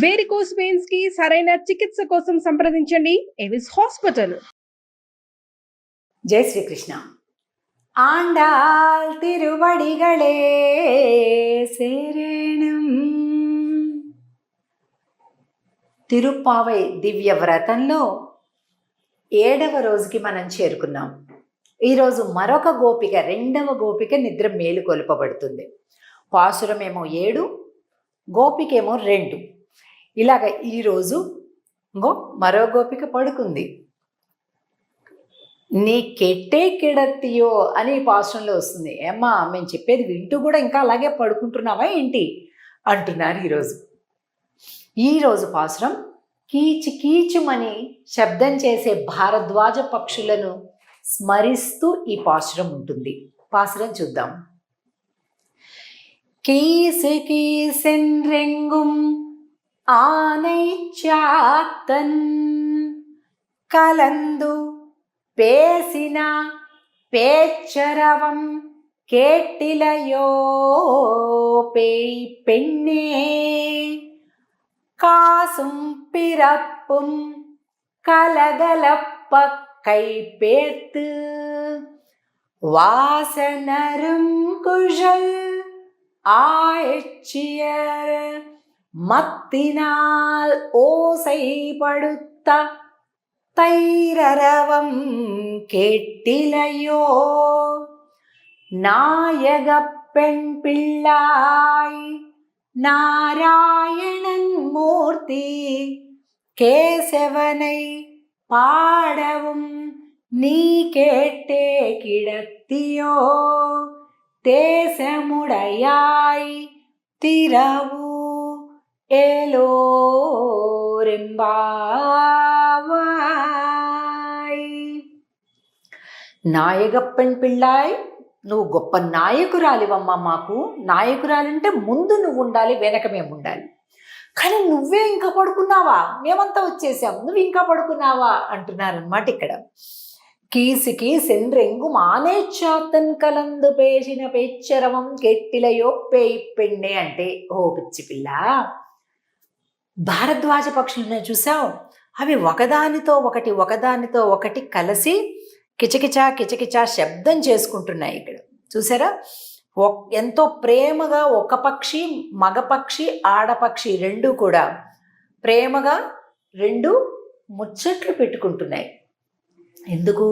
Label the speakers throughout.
Speaker 1: Varicose veins కి సరైన చికిత్స కోసం సంప్రదించండి ఎవిస్ హాస్పిటల్.
Speaker 2: జై శ్రీకృష్ణ. ఆండాల్ తిరువడిగళే శరణం. తిరుప్పావై దివ్య వ్రతంలో 7వ రోజుకి మనం చేరుకున్నాం. ఈరోజు మరొక గోపిక, 2వ గోపిక నిద్ర మేలుకొల్పబడుతుంది. పాసురమేమో 7, గోపికేమో 2. ఇలాగ ఈరోజు మరో గోపిక పడుకుంది. నీ కెట్టే కిడత్తియో అని పాసురంలో వస్తుంది. ఏమ్మా, మేము చెప్పేది వింటూ కూడా ఇంకా అలాగే పడుకుంటున్నావా ఏంటి అంటున్నారు. ఈరోజు పాసురం కీచు కీచుమని శబ్దం చేసే భారద్వాజ పక్షులను స్మరిస్తూ ఈ పాసురం ఉంటుంది. పాసురం చూద్దాం. కీసు కీసెన్రెంగుం ఆనై చాత్తన్ కలందు பேசின பேச்சரவம் கேட்டிலையோ பேய் பெண்ணே காசும் பிறப்பும் கலகலப்ப கைப்பேர்த்து வாசனரும் குழல் ஆய்ச்சியர் மத்தினால் ஓசைப்படுத்த தைரரவம் கேட்டிலையோ நாயக பெண் பிள்ளாய் நாராயணன் மூர்த்தி கேசவனை பாடவும் நீ கேட்டே கிடத்தியோ தேசமுடையாய் திரவு ఏలోరెంబావాయ్. నాయగప్పన్ పిళ్ళాయ్, నువ్వు గొప్ప నాయకురాలివమ్మా. మాకు నాయకురాలంటే ముందు నువ్వు ఉండాలి, వెనక మేము ఉండాలి. కానీ నువ్వే ఇంకా పడుకున్నావా? మేమంతా వచ్చేసాం, నువ్వు ఇంకా పడుకున్నావా అంటున్నారనమాట ఇక్కడ. కీసికి సెండ్రెంగు మానేచ్చాతన్ కలందు పేసిన పేచ్చరవం కెట్టిలయో పేయి పెండే అంటే, ఓ పిచ్చి పిల్ల, భారద్వాజ పక్షులను చూసావు? అవి ఒకదానితో ఒకటి కలిసి కిచకిచా కిచకిచా శబ్దం చేసుకుంటున్నాయి. ఇక్కడ చూసారా? ఎంతో ప్రేమగా ఒక పక్షి, మగపక్షి, ఆడపక్షి రెండు కూడా ప్రేమగా రెండు ముచ్చట్లు పెట్టుకుంటున్నాయి. ఎందుకు?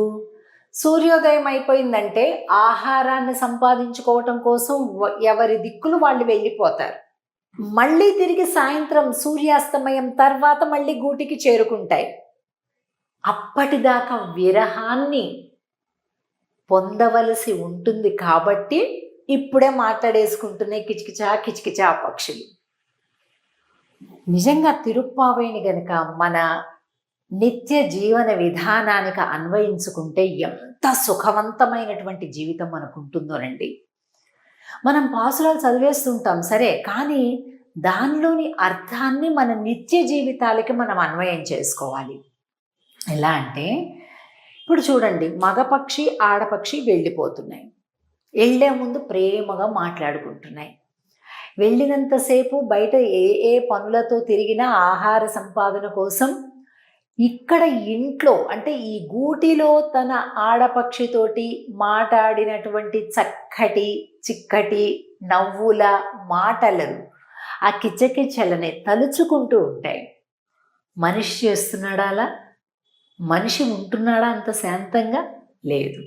Speaker 2: సూర్యోదయం అయిపోయిందంటే ఆహారాన్ని సంపాదించుకోవటం కోసం ఎవరి దిక్కులు వాళ్ళు వెళ్ళిపోతారు. మళ్ళీ తిరిగి సాయంత్రం సూర్యాస్తమయం తర్వాత మళ్ళీ గూటికి చేరుకుంటాయి. అప్పటిదాకా విరహాన్ని పొందవలసి ఉంటుంది కాబట్టి ఇప్పుడే మాట్లాడేసుకుంటున్నాయి కిచకిచా కిచకిచా పక్షులు. నిజంగా తిరుప్పావైని గనక మన నిత్య జీవన విధానానికి అన్వయించుకుంటే ఎంత సుఖవంతమైనటువంటి జీవితం మనకు ఉంటుందోనండి. మనం పాసురాలు చదివేస్తుంటాం సరే, కానీ దానిలోని అర్థాన్ని మన నిత్య జీవితాలకి మనం అన్వయం చేసుకోవాలి. ఎలా అంటే, ఇప్పుడు చూడండి, మగపక్షి ఆడపక్షి వెళ్ళిపోతున్నాయి. వెళ్ళే ముందు ప్రేమగా మాట్లాడుకుంటున్నాయి. వెళ్ళినంతసేపు బయట ఏ పనులతో తిరిగినా ఆహార సంపాదన కోసం ఇక్కడ ఇంట్లో అంటే ఈ గూటిలో తన ఆడపక్షితోటి మాట్లాడినటువంటి చిక్కటి నవ్వుల మాటలను, ఆ కిచకిచలనే తలుచుకుంటూ ఉంటాయి. మనిషి చేస్తున్నాడా అలా? మనిషి ఉంటున్నాడా అంత శాంతంగా? లేదు.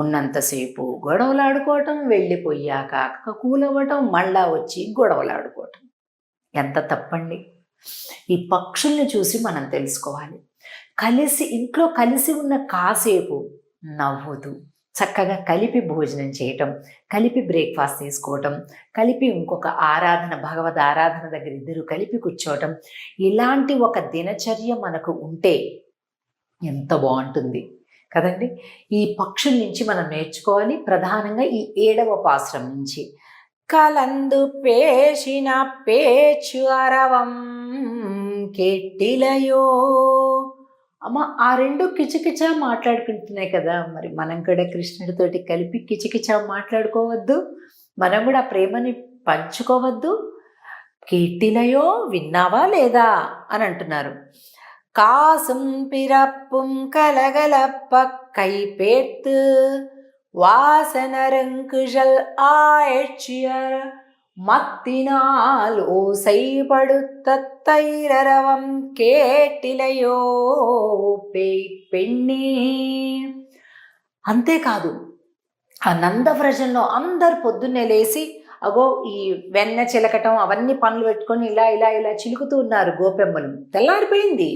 Speaker 2: ఉన్నంతసేపు గొడవలాడుకోవటం, వెళ్ళిపోయాక కూలవ్వటం, మళ్ళా వచ్చి గొడవలాడుకోవటం. ఎంత తప్పండి! ఈ పక్షుల్ని చూసి మనం తెలుసుకోవాలి. ఇంట్లో కలిసి ఉన్న కాసేపు నవ్వుతూ చక్కగా కలిపి భోజనం చేయటం, కలిపి బ్రేక్ఫాస్ట్ తీసుకోవటం, కలిపి ఇంకొక ఆరాధన, భగవద్ ఆరాధన దగ్గర ఇద్దరు కలిపి కూర్చోవటం, ఇలాంటి ఒక దినచర్య మనకు ఉంటే ఎంత బాగుంటుంది కదండి. ఈ పక్షుల నుంచి మనం నేర్చుకోవాలి. ప్రధానంగా ఈ 7వ పాసురం నుంచి. కలందు పేసిన పేచు అరవం కెట్టిలయో. అమ్మ, ఆ రెండు కిచకిచా మాట్లాడుకుంటున్నాయి కదా, మరి మనం కూడా కృష్ణుడితోటి కలిపి కిచకిచా మాట్లాడుకోవద్దు? మనం కూడా ప్రేమని పంచుకోవద్దు? కేటిలయో విన్నావా లేదా అని అంటున్నారు. కాసుం పిరప్పుం కలగలప్ప కైపేర్తు வாசனருங்குழல் ஆய்ச்சியர் மத்தினால் ஓசைப்படுத்த தைரரவம் కేటిలయో పెண்ணే. అంతేకాదు ఆ నందవ్రజంలో అందరు పొద్దున్నే లేచి అగో ఈ వెన్న చిలకటం అవన్నీ పనులు పెట్టుకొని ఇలా ఇలా ఇలా చిలుకుతూ ఉన్నారు గోపెమ్మలు. తెల్లారిపోయింది.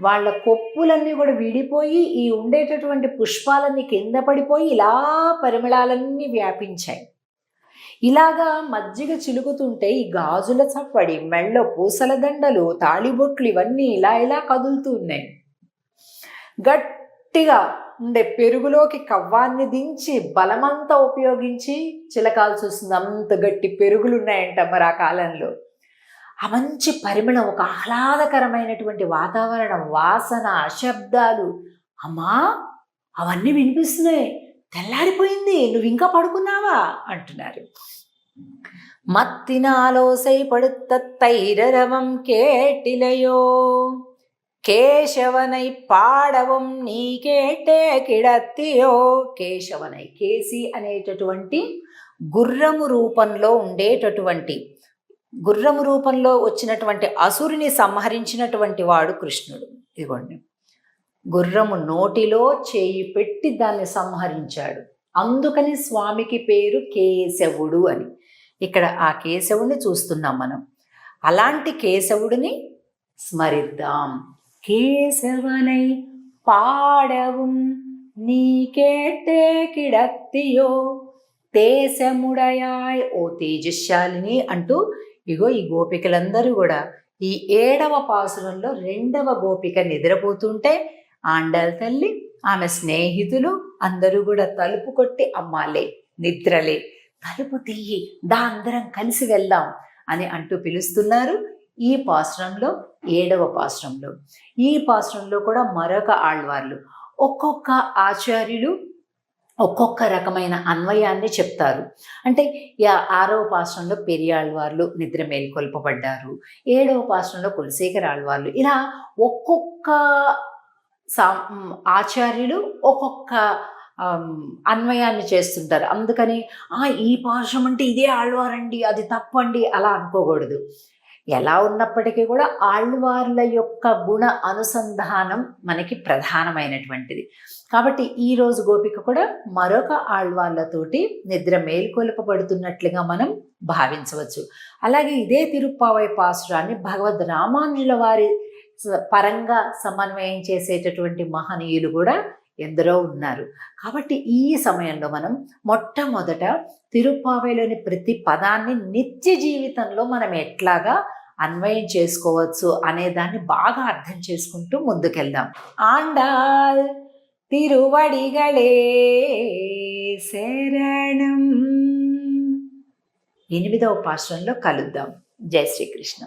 Speaker 2: వాళ్ళ కొప్పులన్నీ కూడా విడిపోయి ఈ ఉండేటటువంటి పుష్పాలన్నీ కింద పడిపోయి ఇలా పరిమళాలన్నీ వ్యాపించాయి. ఇలాగా మజ్జిగ చిలుకుతుంటే ఈ గాజుల చప్పడి, మెళ్ళో పూసల దండలు, తాళిబొట్లు ఇవన్నీ ఇలా ఇలా కదులుతూ ఉన్నాయి. గట్టిగా ఉండే పెరుగులోకి కవ్వాన్ని దించి బలమంతా ఉపయోగించి చిలకాల్సి వస్తుంది. అంత గట్టి పెరుగులు ఉన్నాయంట మరి ఆ కాలంలో. ఆ మంచి పరిమళం, ఒక ఆహ్లాదకరమైనటువంటి వాతావరణం, వాసన, శబ్దాలు. అమ్మా అవన్నీ వినిపిస్తున్నాయి, తెల్లారిపోయింది, నువ్వు ఇంకా పడుకున్నావా అంటున్నారు. మత్తినాలోసై పడుత తైరరవం కేటిలయో కేశవనై పాడవం నీ కేటే కిడత్తియో. కేశవనై, కేసి అనేటటువంటి గుర్రము రూపంలో ఉండేటటువంటి, గుర్రము రూపంలో వచ్చినటువంటి అసురుని సంహరించినటువంటి వాడు కృష్ణుడు. ఇదిగోండి, గుర్రము నోటిలో చేయి పెట్టి దాన్ని సంహరించాడు. అందుకని స్వామికి పేరు కేశవుడు అని. ఇక్కడ ఆ కేశవుడిని చూస్తున్నాం మనం. అలాంటి కేశవుడిని స్మరిద్దాం. కేశవనై పాడவும் నీ కేటే కిడత్తియో తేజముడయాయ్, ఓ తేజశాలిని అంటూ ఇగో ఈ గోపికలందరూ కూడా ఈ 7వ పాసురంలో 2వ గోపిక నిద్రపోతుంటే ఆండాల్ తల్లి, ఆమె స్నేహితులు అందరూ కూడా తలుపు కొట్టి అమ్మాలే, నిద్రలే, తలుపు తీయి, దా అందరం కలిసి వెళ్దాం అని అంటూ పిలుస్తున్నారు. ఈ పాసురంలో 7వ పాసురంలో, ఈ పాసురంలో కూడా మరొక ఆళ్వార్లు, ఒక్కొక్క ఆచార్యులు ఒక్కొక్క రకమైన అన్వయాన్ని చెప్తారు. అంటే 6వ పాసురంలో పెరియాళ్వార్లు నిద్ర మేల్కొల్పబడ్డారు, 7వ పాసురంలో కులశేఖర ఆళ్వార్లు, ఇలా ఒక్కొక్క ఆచార్యులు ఒక్కొక్క అన్వయాన్ని చేస్తుంటారు. అందుకని ఈ పాశం అంటే ఇదే ఆళ్వారండి, అది తప్పండి అలా అనుకోకూడదు. ఎలా ఉన్నప్పటికీ కూడా ఆళ్వార్ల యొక్క గుణ అనుసంధానం మనకి ప్రధానమైనటువంటిది. కాబట్టి ఈరోజు గోపిక కూడా మరొక ఆళ్వార్లతోటి నిద్ర మేల్కొల్పబడుతున్నట్లుగా మనం భావించవచ్చు. అలాగే ఇదే తిరుప్పావై పాసురాన్ని భగవద్ రామానుజుల వారి పరంగా సమన్వయం చేసేటటువంటి మహనీయులు కూడా ఎందరో ఉన్నారు. కాబట్టి ఈ సమయంలో మనం మొట్టమొదట తిరుప్పావైలోని ప్రతి పదాన్ని నిత్య జీవితంలో మనం ఎట్లాగా అన్వయం చేసుకోవచ్చు అనే దాన్ని బాగా అర్థం చేసుకుంటూ ముందుకెళ్దాం. ఆండాల్ తిరువడిగళే శరణం. 8వ పాశ్రంలో కలుద్దాం. జై శ్రీకృష్ణ.